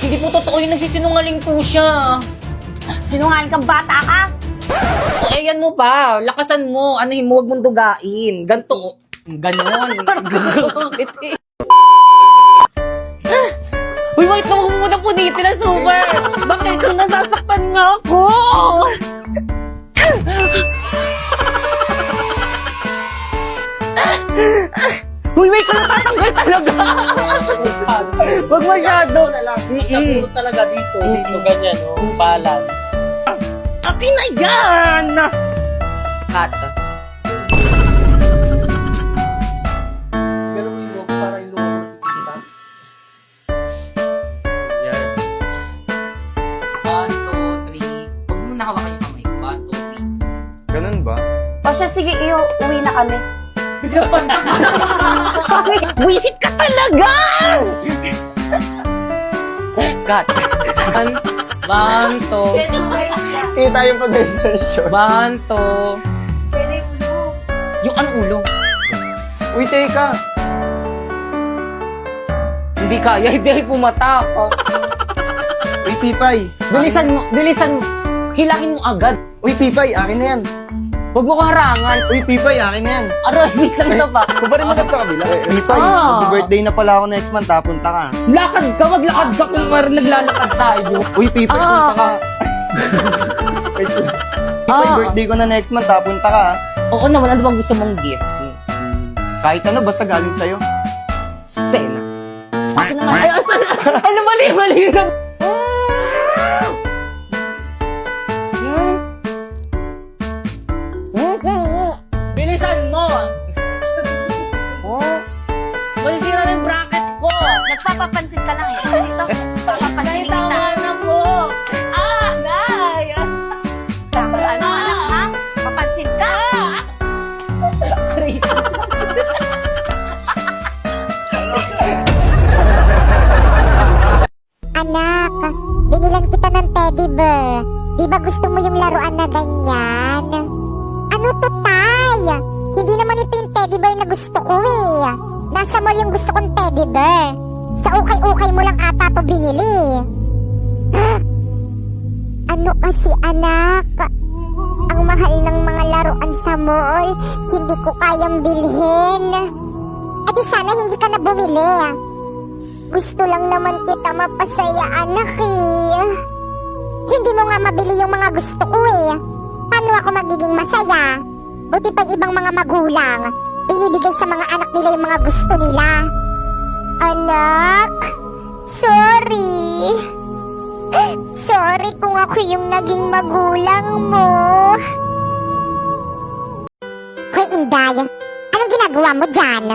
Hindi po totoo yung nagsisinungaling po siya. Sinungaling kang bata ka? O, ayan mo pa. Lakasan mo. Anuhin mo, huwag mong dugain. Ganto. Ganon. Uy, wait ka, huwag mo muna po dito na super. Bakit kang nasasaktan nga ako? Uy, wait ka, natatanggal talaga. Huwag masyado. Siguro talaga dito, ganyan, oh, balance. Akin na yan! Cut. Pero yung logo, para yung logo nakikita. Yan. 1, 2, 3. Huwag mo nakawakan yung kamay. 1, 2, 3. Ganun ba? O siya, sige, iyo, uwi na kami. Wisit ka talaga! Cut. 1, 2. Kita yung pag-sensyon. 1, 2. Yung anong ulo? Uy, teka! Hindi kaya, hindi pumatak. Uy, Pipay! Bilisan mo, hilangin mo agad. Uy, Pipay, akin na yan! Huwag mo ko harangan. Uy, Pipay, akin na yan! Aray, wait lang na ba? Kubarin mo na sa kabila. Pipay, birthday na pala ako next month, punta ka. Lakad ka, maglakad ka kung naglalakad tayo. Uy, Pipay, punta ka. Wait lang. Pipay, birthday ko na next month, punta ka. Oo naman, ano bang gusto mong gift? Kahit ano, basta galing sa'yo. Sena. Akin naman. Ay, asan? Ano, mali. Bilisan mo! Masisira na yung bracket ko! Nagpapapansin ka lang eh. Dito, papapansin kita. na po! Nay! Ano, anak, ha? Papansin ka? Anak, binilan kita ng teddy bear. Di ba gusto mo yung laruan na ganyan? Ano to, Tay? Hindi naman ito yung teddy bear na gusto ko eh. Nasa mall yung gusto kong teddy bear. Sa ukay-ukay mo lang ata to binili. Ano kasi, anak? Ang mahal ng mga laruan sa mall, hindi ko kayang bilhin. E di sana hindi ka na bumili. Gusto lang naman kita mapasaya, anak eh. Hindi mo nga mabili yung mga gusto ko eh. Paano ako magiging masaya? Buti pa ibang mga magulang, binibigay sa mga anak nila yung mga gusto nila. Anak, sorry. Sorry kung ako yung naging magulang mo. Hoy, Inday, anong ginagawa mo dyan?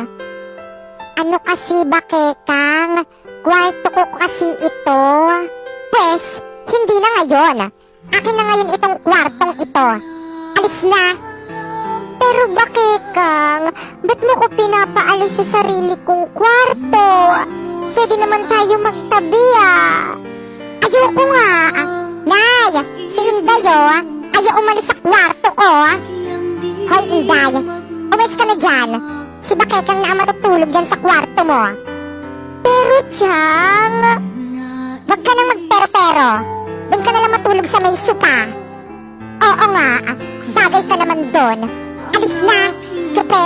Ano kasi ba, Kekang? Kwarto ko kasi ito. Pwes, hindi na ngayon. Akin na ngayon itong kwartong ito. Alis na. Pero ba, Kekang? Ba't mo ko pinapaalis sa sarili kong kwarto? Pwede naman tayo magtabi ah. Ayoko nga. Nay, si Inday ayaw umalis sa kwarto ko. Hoy, Inday, umalis ka na dyan. Si Bakekang na matutulog dyan sa kwarto mo. Pero, Chang, wag ka nang magpero-pero. Doon ka nalang matulog sa may sopa. Oo nga, bagay ka naman doon. Alis na, tsupe.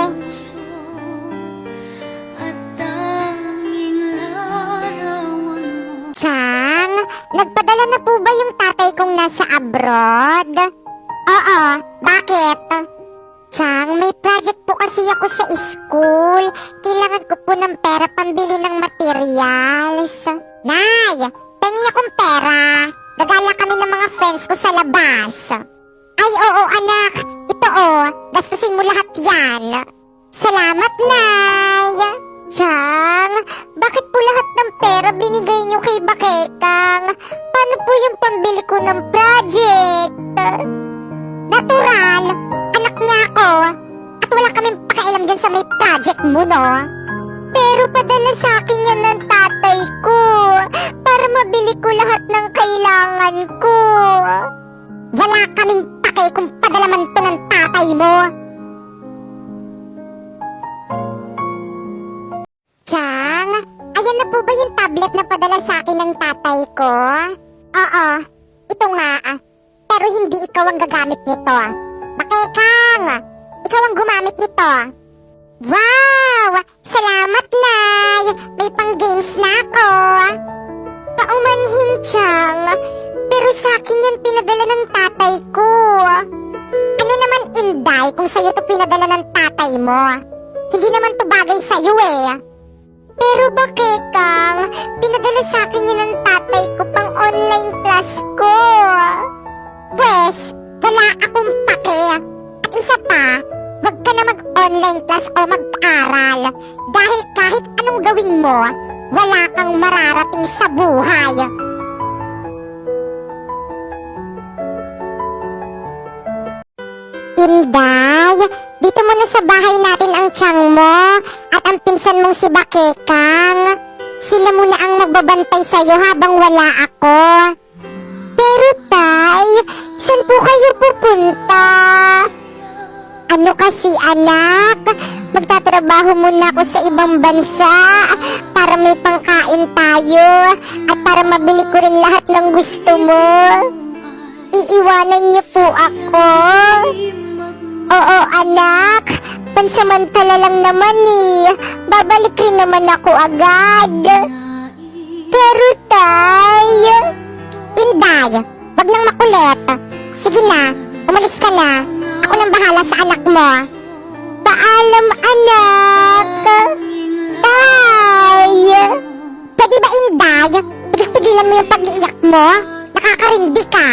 Chang, nagpadala na po ba yung tatay kong nasa abroad? Oo, bakit? Chang, may project po kasi ako sa school. Kailangan ko po ng pera pambili ng materials. Nay, pengi akong pera. Gagala kami ng mga friends ko sa labas. Ay, oo anak. Ito gastusin mo lahat yan. Salamat, Nay. Chang, bakit po lahat ng pera binigay niyo kay Bakekang? Paano po yung pambili ko ng project? Natural, anak niya ako. At wala kaming pakialam dyan sa may project mo, no? Pero padala sa akin yan ng tatay ko para mabili ko lahat ng kailangan ko. Wala kaming pake kung padala man to ng tatay mo. Chang, ayan na po ba yung tablet napadala sa akin ng tatay ko? Oo, ito nga. Pero hindi ikaw ang gagamit nito. Bakekang, ikaw ang gumamit nito. Wow! Salamat, Nay! May pang-games na ako. Paumanhin, Chang. Pero sa akin yan pinadala ng tatay ko. Ano naman, Inday, kung sa'yo to pinadala ng tatay mo? Hindi naman to bagay sa'yo eh. Pero Bakekang, pinadala sa akin yan ng tatay ko pang online class ko. Pwes, wala akong pake. At isa pa, wag ka na mag-online class o mag-aral. Dahil kahit anong gawin mo, wala kang mararating sa buhay. Inday, dito muna sa bahay natin ang tiyang mo at ang pinsan mong si Bakekang. Sila muna ang magbabantay sa'yo habang wala ako. Pero Tay, saan po kayo pupunta? Ano kasi anak, magtatrabaho muna ako sa ibang bansa para may pangkain tayo at para mabili ko rin lahat ng gusto mo. Iiwanan niyo po ako. Oo anak, pansamantala lang naman eh. Babalik rin naman ako agad. Pero Tay, Inday, wag nang makulit. Sige na, umalis ka na. Ako nang bahala sa anak mo. Paalam anak. Tay, pwede ba Inday, pigil-pigilan mo yung pag-iiyak mo? Nakakarindi ka.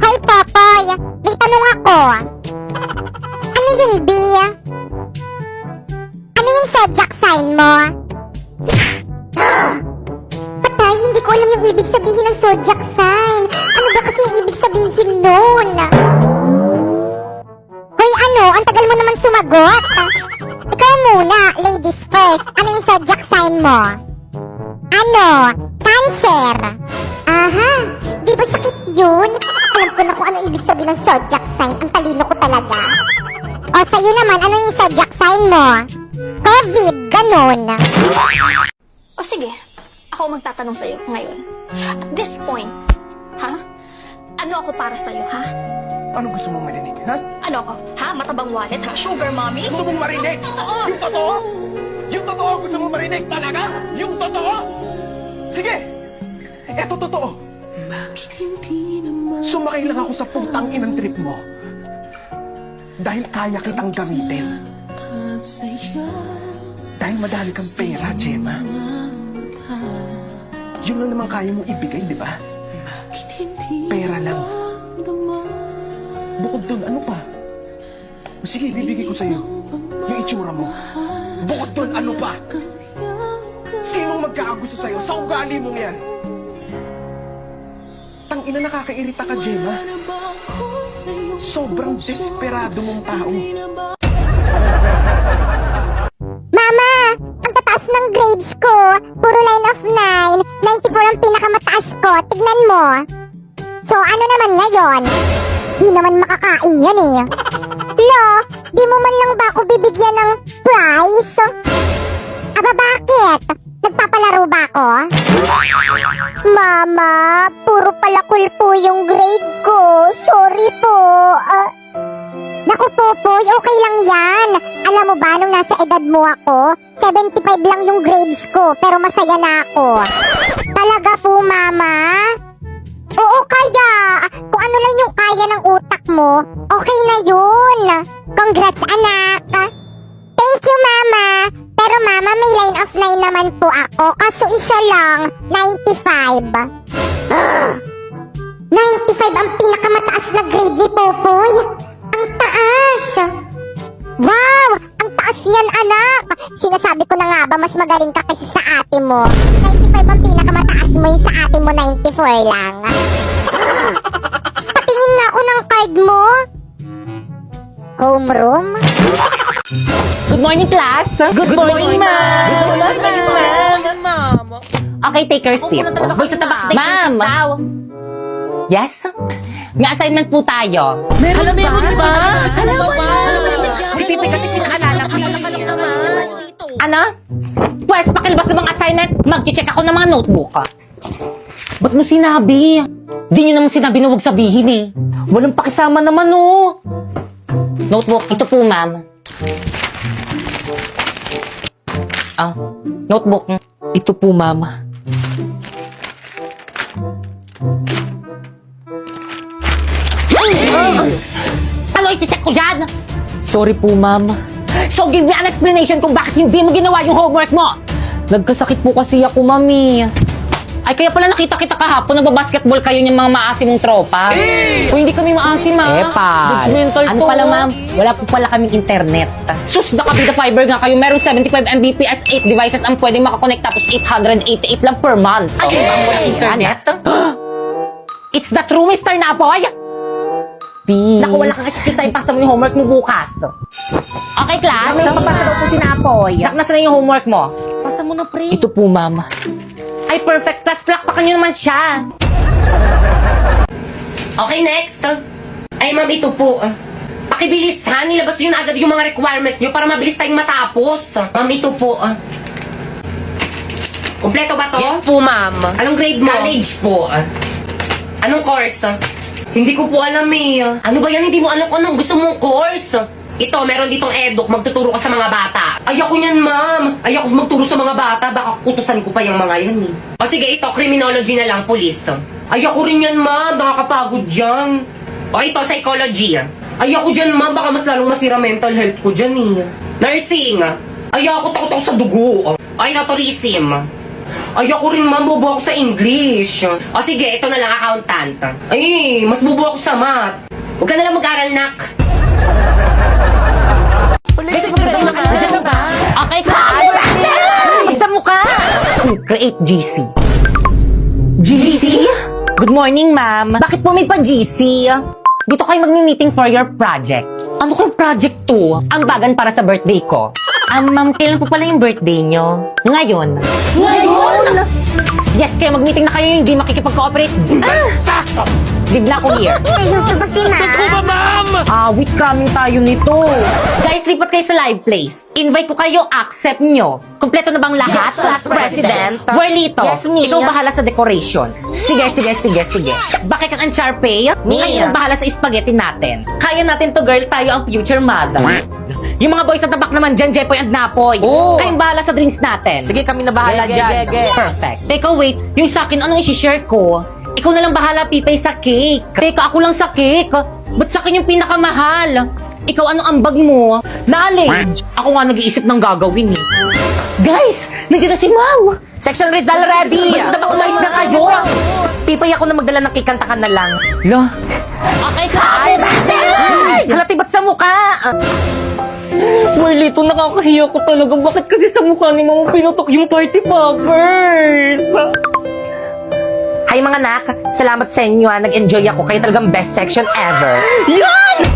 Hoy Popoy, may tanong ako. Ano yung B? Ano yung zodiac sign mo? Patay, hindi ko alam yung ibig sabihin ng zodiac sign. Ano ba kasi yung ibig sabihin nun? Hoy ano, ang tagal mo naman sumagot. Ikaw muna, ladies first. Ano yung zodiac sign mo? Ano? Cancer. Aha, di ba sakit yun? Alam ko na kung ano ibig sabihin ng zodiac sign. Ang talino ko talaga. O sa'yo naman, ano yung zodiac sign mo? COVID, ganun. O sige, ako magtatanong sa'yo ngayon. At this point, ha? Ano ako para sa'yo, ha? Ano gusto mong marinig, ha? Ano ako? Ha? Matabang wallet, ha? Sugar mommy? Gusto mong marinig? Totoo! Yung totoo? Yung totoo gusto mong marinig talaga? Yung totoo? Sige! Eto totoo. Sumakay lang ako sa putang inang trip mo. Dahil kaya kitang gamitin. Dahil madami kang pera, Gemma. Yun lang naman kaya mong ibigay, di ba? Pera lang. Bukod dun, ano pa? O sige, bibigay ko sa'yo yung itsura mo. Bukod dun, ano pa? Sinong magkakagusto sa'yo sa ugali mong yan? Tangina, nakakairita ka, Gemma. Sobrang desperado mong tao. Mama, ang tataas ng grades ko. Puro line of 9. 94 ang pinakamataas ko. Tignan mo. So, ano naman ngayon? Di naman makakain yan eh. Lo, di mo man lang ba ako bibigyan ng prize? Aba, bakit? Nagpapalaro ba ako? Mama, puro palakul po yung grade ko. Sorry po. Naku, Popoy, okay lang yan. Alam mo ba, nung nasa edad mo ako, 75 lang yung grades ko, pero masaya na ako. Talaga po, Mama? Oo, kaya. Kung ano lang yung kaya ng utak mo, okay na yun. Congrats, anak. Thank you, Mama. Pero Mama, may line of 9 naman po ako, kaso isa lang, 95. 95 ang pinakamataas na grade ni Popoy. Ang taas! Wow! Ang taas niyan, anak! Sinasabi ko na nga ba, mas magaling ka kasi sa ate mo. 95 ang pinakamataas mo, yung sa ate mo 94 lang. Patingin nga ako ng card mo. Homeroom? Good morning, class. Good morning, ma'am. Good morning, ma'am. Okay, take your seat. Boy, sa tabak, Ma'am. Yes? May assignment po tayo. Meron ba? Si Pipi kasi pinaalala ko. Ano? Pwes, pakilabas ng mga assignment. Mag-check ako ng mga notebook. Ba't mo sinabi? Di nyo naman sinabi na huwag sabihin eh. Walang pakisama naman oh. Notebook, ito po ma'am. Notebook. Ito po ma'am. Ano iti-check ko dyan? Sorry po ma'am. So give me an explanation kung bakit hindi mo ginawa yung homework mo. Nagkasakit po kasi ako mami. Ay, kaya pala nakita kita kahapon, nagbabasketball kayo ng mga maasim mong tropa. O hindi kami maasim, ha? Judgmental ano to. Pala, ma'am? Wala po pala kaming internet. Sus, nakabida fiber nga kayo. Meron 75 Mbps, 8 devices ang pwedeng makakonect tapos 888 lang per month. Ay, walang internet? It's the true, Mr. Napoy! Naku, wala kang excuse na ipasa mo yung homework mo bukas. Okay, class? May papasa daw po si Napoy. Nasa na yung homework mo? Pasa mo na, pre. Ito po, ma'am. Ay, perfect. Plus, plakpakan nyo naman siya. Okay, next. Ay, ma'am, ito po. Pakibilis, ha? Nilabas nyo na agad yung mga requirements nyo para mabilis tayong matapos. Ma'am, ito po. Kompleto ba to? Yes po, ma'am. Anong grade mo? College po. Anong course? Hindi ko po alam eh. Ano ba yan? Hindi mo alam kung anong gusto mong course. Ito, meron ditong eduk. Magtuturo ka sa mga bata. Ayoko niyan, ma'am. Ayoko magturo sa mga bata. Baka kutusan ko pa yung mga yan eh. O sige, ito, criminology na lang, police. Ayoko rin yan, ma'am. Nakakapagod yan. O ito, psychology. Ayoko dyan, ma'am. Baka mas lalong masira mental health ko dyan eh. Nursing. Ayoko, takot ako sa dugo. O ito, tourism. Ayoko rin, ma'am. Bobo ako sa English. O sige, ito na lang, accountant. Ay, mas bobo ako sa math. Huwag ka na lang mag-aral, nak. Okay, class. Sa mukha. Create GC. GC? Good morning, ma'am. Bakit po may pa-GC? Dito kayo mag-meeting for your project. Ano kayong project to? Ang bagan para sa birthday ko. Ma'am, kailan po pala yung birthday nyo? Ngayon. Ngayon? Yes, kaya mag-meeting na kayo yung hindi makikipag-cooperate. Live na ako here. Seryoso ba si ma'am? With coming tayo nito. Guys, lipat kayo sa live place. Invite ko kayo, accept nyo. Kompleto na bang lahat? Yes, class president. Warlito, Yes, me. ikaw bahala sa decoration. Sige. Bakit kang Unsharpay? Me. Ngayon bahala sa spaghetti natin. Kaya natin to, girl. Tayo ang future mother. Yung mga boys na tabak naman dyan, Jepoy at Napoy. Kayong bahala sa drinks natin. Sige, kami na bahala dyan. Perfect. Teka, wait. Yung sa akin, anong isi-share ko? Ikaw na lang bahala, Pipay, sa cake. Teka, ako lang sa cake. Ba't sa akin yung pinakamahal? Ikaw, anong ambag mo? Knowledge. Ako nga nag-iisip ng gagawin eh. Guys, nandiyan na si Ma'am. Section Rizal ready. Basta ba umayos na kayo? Pipay, ako na magdala ng cake, kantakan na lang. La. Okay, Happy birthday! Halatibat sa mukha. Marlito, nakakahiya ko talaga. Bakit kasi sa mukha ni Mama pinutok yung party poppers? Hi mga nak, salamat sa inyo ha. Nag-enjoy ako. Kayo talagang best section ever. Yan!